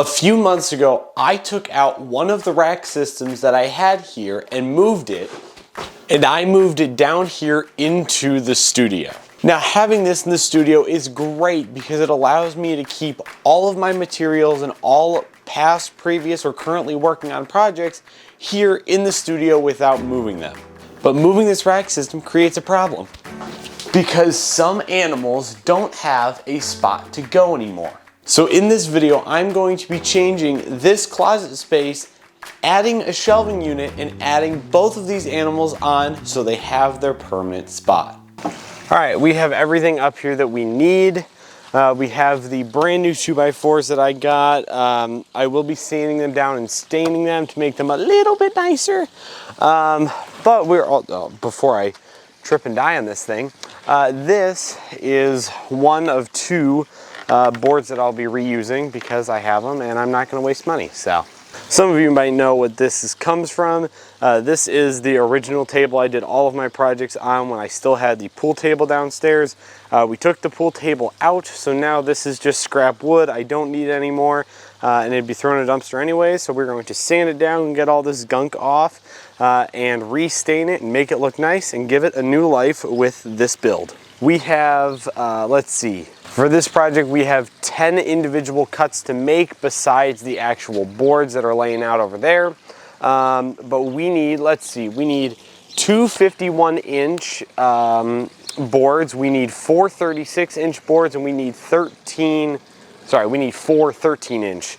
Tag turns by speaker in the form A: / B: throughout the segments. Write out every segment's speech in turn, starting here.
A: A few months ago, I took out one of the rack systems that I had here and moved it, and I moved it down here into the studio. Now, having this in the studio is great because it allows me to keep all of my materials and all past, previous, or currently working on projects here in the studio without moving them. But moving this rack system creates a problem because some animals don't have a spot to go anymore. So in this video, I'm going to be changing this closet space, adding a shelving unit, and adding both of these animals on so they have their permanent spot. All right, we have everything up here that we need. We have the brand new 2x4s that I got. I will be sanding them down and staining them to make them a little bit nicer. But before I trip and die on this thing, this is one of two boards that I'll be reusing because I have them and I'm not going to waste money. So some of you might know what this comes from. This is the original table I did all of my projects on when I still had the pool table downstairs. We took the pool table out, so now this is just scrap wood. I don't need it anymore, and it'd be thrown in a dumpster anyway, so we're going to sand it down and get all this gunk off and restain it and make it look nice and give it a new life with this build. We have, let's see, for this project we have 10 individual cuts to make besides the actual boards that are laying out over there. But we need, let's see, we need two 51-inch boards, we need four 36-inch boards, and we need four 13-inch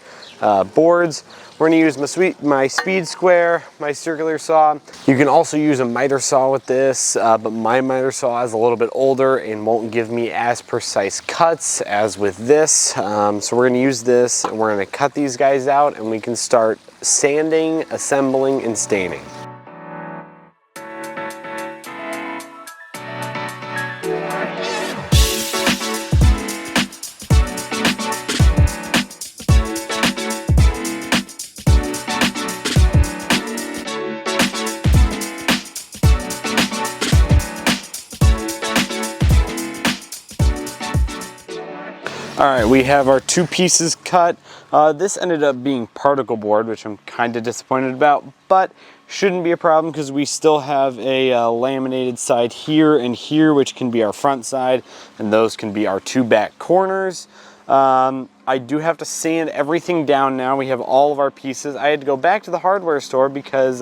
A: boards. We're going to use my speed square, my circular saw. You can also use a miter saw with this, but my miter saw is a little bit older and won't give me as precise cuts as with this. So we're going to use this and we're going to cut these guys out and we can start sanding, assembling, and staining. All right, we have our two pieces cut. This ended up being particle board, which I'm kind of disappointed about, but shouldn't be a problem because we still have a laminated side here and here, which can be our front side, and those can be our two back corners. I do have to sand everything down now. We have all of our pieces. I had to go back to the hardware store because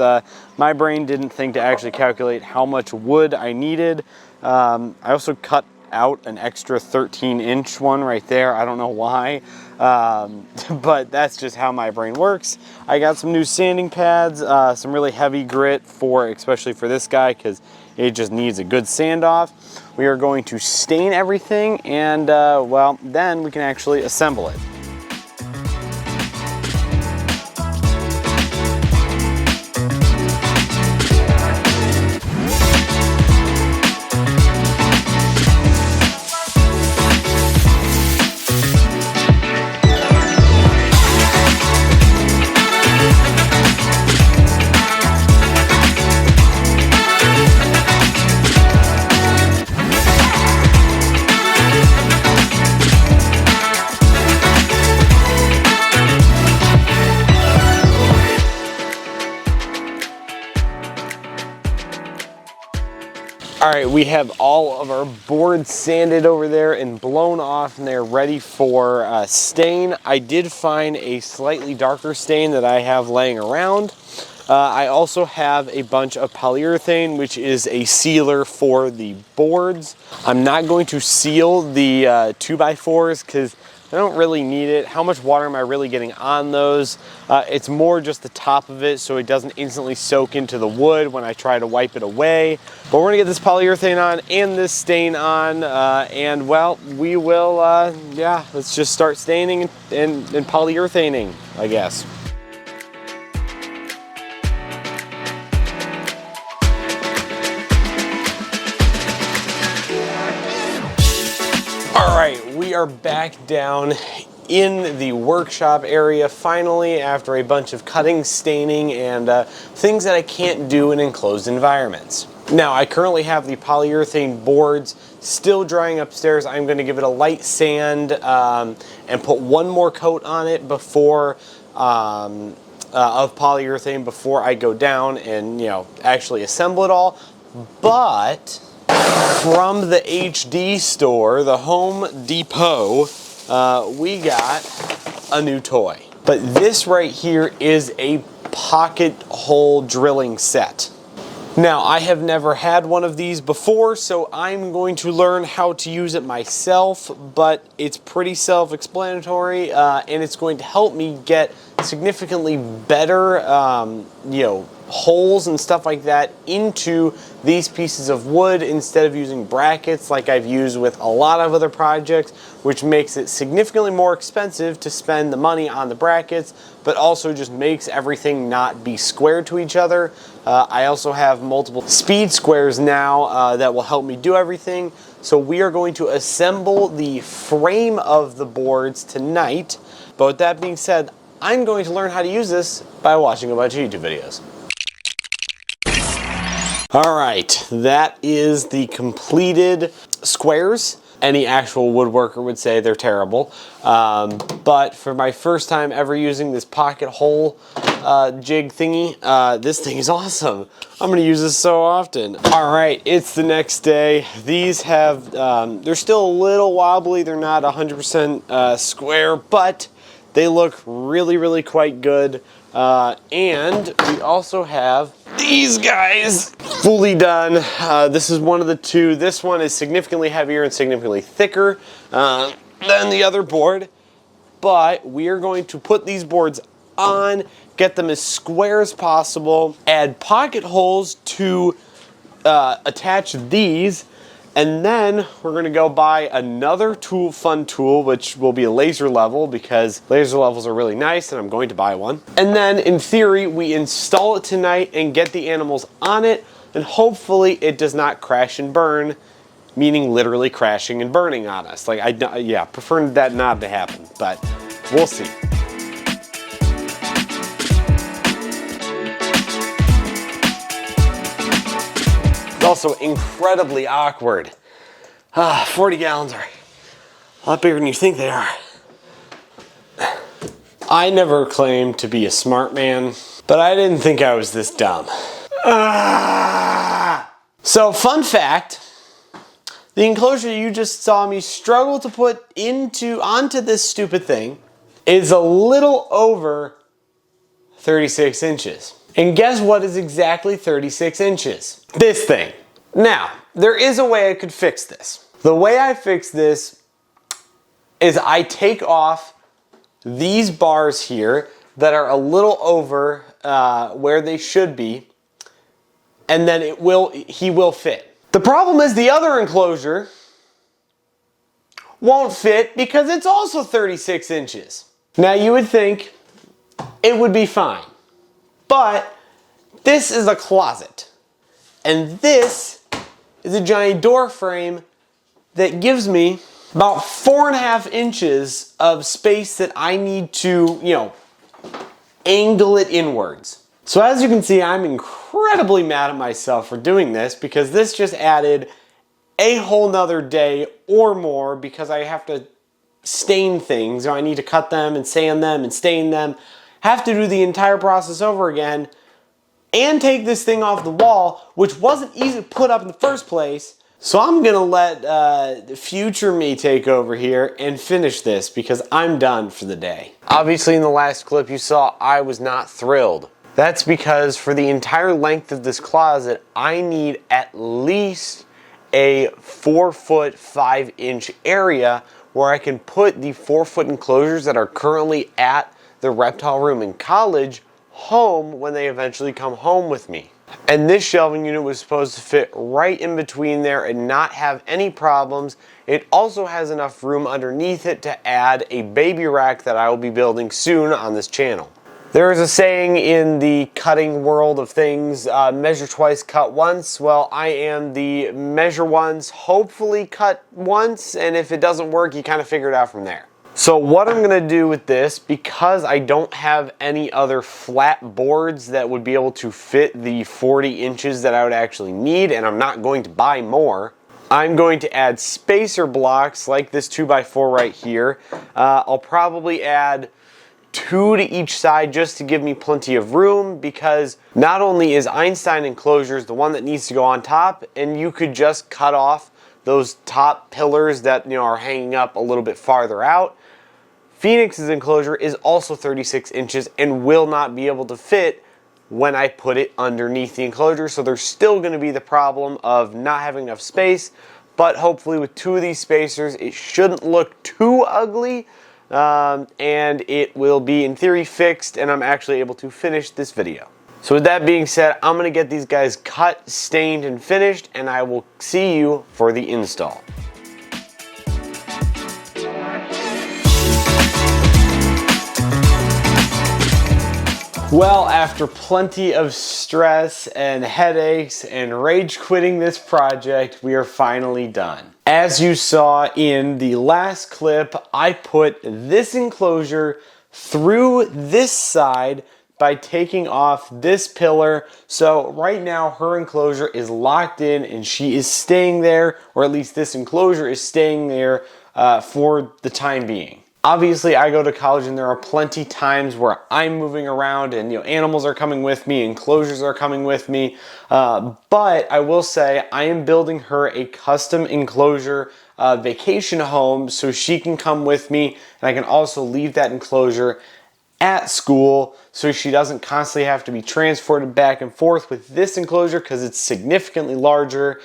A: my brain didn't think to actually calculate how much wood I needed. I also cut out an extra 13-inch one right there. I don't know why, but that's just how my brain works. I got some new sanding pads, some really heavy grit especially for this guy because it just needs a good sand off. We are going to stain everything and well, then we can actually assemble it. All right, we have all of our boards sanded over there and blown off and they're ready for stain. I did find a slightly darker stain that I have laying around. I also have a bunch of polyurethane, which is a sealer for the boards. I'm not going to seal the 2x4s because I don't really need it. How much water am I really getting on those? It's more just the top of it so it doesn't instantly soak into the wood when I try to wipe it away. But we're gonna get this polyurethane on and this stain on and well, we will, yeah, let's just start staining and polyurethaning, I guess. All right, we are back down in the workshop area finally after a bunch of cutting, staining, and things that I can't do in enclosed environments. Now, I currently have the polyurethane boards still drying upstairs. I'm going to give it a light sand and put one more coat on it before of polyurethane before I go down and actually assemble it all. But from the HD store, the Home Depot, we got a new toy. But this right here is a pocket hole drilling set. Now, I have never had one of these before, so I'm going to learn how to use it myself, but it's pretty self-explanatory, and it's going to help me get significantly better, holes and stuff like that into these pieces of wood instead of using brackets like I've used with a lot of other projects, which makes it significantly more expensive to spend the money on the brackets, but also just makes everything not be square to each other. I also have multiple speed squares now that will help me do everything. So we are going to assemble the frame of the boards tonight. But with that being said, I'm going to learn how to use this by watching a bunch of YouTube videos. Alright, that is the completed squares. Any actual woodworker would say they're terrible. But for my first time ever using this pocket hole jig thingy, this thing is awesome. I'm going to use this so often. Alright, it's the next day. These have, they're still a little wobbly. They're not 100% square, but they look really, really quite good. And we also have these guys fully done. This is one of the two. This one is significantly heavier and significantly thicker than the other board. But we are going to put these boards on, get them as square as possible, add pocket holes to attach these, and then we're going to go buy another fun tool, which will be a laser level, because laser levels are really nice and I'm going to buy one. And then in theory, we install it tonight and get the animals on it, and hopefully it does not crash and burn, meaning literally crashing and burning on us. Yeah, prefer that not to happen, but we'll see. It's also incredibly awkward. 40 gallons are a lot bigger than you think they are. I never claimed to be a smart man, but I didn't think I was this dumb. So, fun fact, the enclosure you just saw me struggle to put onto this stupid thing is a little over 36 inches. And guess what is exactly 36 inches? This thing. Now, there is a way I could fix this. The way I fix this is I take off these bars here that are a little over where they should be, and then he will fit. The problem is the other enclosure won't fit because it's also 36 inches. Now you would think it would be fine, but this is a closet, and this is a giant door frame that gives me about 4.5 inches of space that I need to, angle it inwards. So as you can see, I'm incredibly mad at myself for doing this, because this just added a whole nother day or more, because I have to stain things. I need to cut them and sand them and stain them. Have to do the entire process over again and take this thing off the wall, which wasn't easy to put up in the first place. So I'm gonna let future me take over here and finish this, because I'm done for the day. Obviously in the last clip you saw, I was not thrilled. That's because for the entire length of this closet, I need at least a 4-foot 5-inch area where I can put the 4-foot enclosures that are currently at the reptile room in college home when they eventually come home with me. And this shelving unit was supposed to fit right in between there and not have any problems. It also has enough room underneath it to add a baby rack that I will be building soon on this channel. There is a saying in the cutting world of things, measure twice, cut once. Well, I am the measure once, hopefully cut once, and if it doesn't work, you kind of figure it out from there. So what I'm gonna do with this, because I don't have any other flat boards that would be able to fit the 40 inches that I would actually need, and I'm not going to buy more, I'm going to add spacer blocks like this 2x4 right here. I'll probably add 2 to each side just to give me plenty of room, because not only is Einstein enclosures the one that needs to go on top, and you could just cut off those top pillars that are hanging up a little bit farther out. Phoenix's enclosure is also 36 inches and will not be able to fit when I put it underneath the enclosure, so there's still going to be the problem of not having enough space, but hopefully with 2 of these spacers it shouldn't look too ugly, and it will be in theory fixed, and I'm actually able to finish this video. So with that being said, I'm going to get these guys cut, stained, and finished, and I will see you for the install. Well, after plenty of stress and headaches and rage quitting this project, we are finally done. As you saw in the last clip, I put this enclosure through this side by taking off this pillar. So right now her enclosure is locked in and she is staying there, or at least this enclosure is staying there for the time being. Obviously, I go to college and there are plenty times where I'm moving around and animals are coming with me, enclosures are coming with me, but I will say I am building her a custom enclosure vacation home so she can come with me, and I can also leave that enclosure at school so she doesn't constantly have to be transported back and forth with this enclosure, because it's significantly larger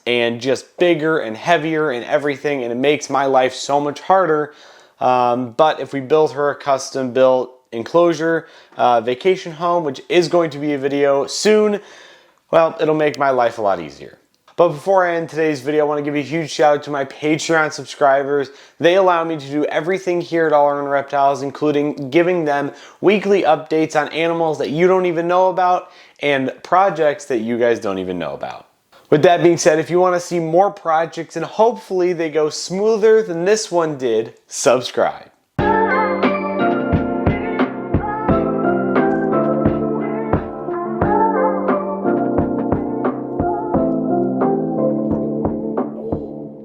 A: and just bigger and heavier and everything, and it makes my life so much harder. But if we build her a custom built enclosure vacation home, which is going to be a video soon, well, it'll make my life a lot easier. But before I end today's video, I want to give a huge shout out to my Patreon subscribers. They allow me to do everything here at All Around Reptiles, including giving them weekly updates on animals that you don't even know about and projects that you guys don't even know about. With that being said, if you want to see more projects and hopefully they go smoother than this one did, subscribe.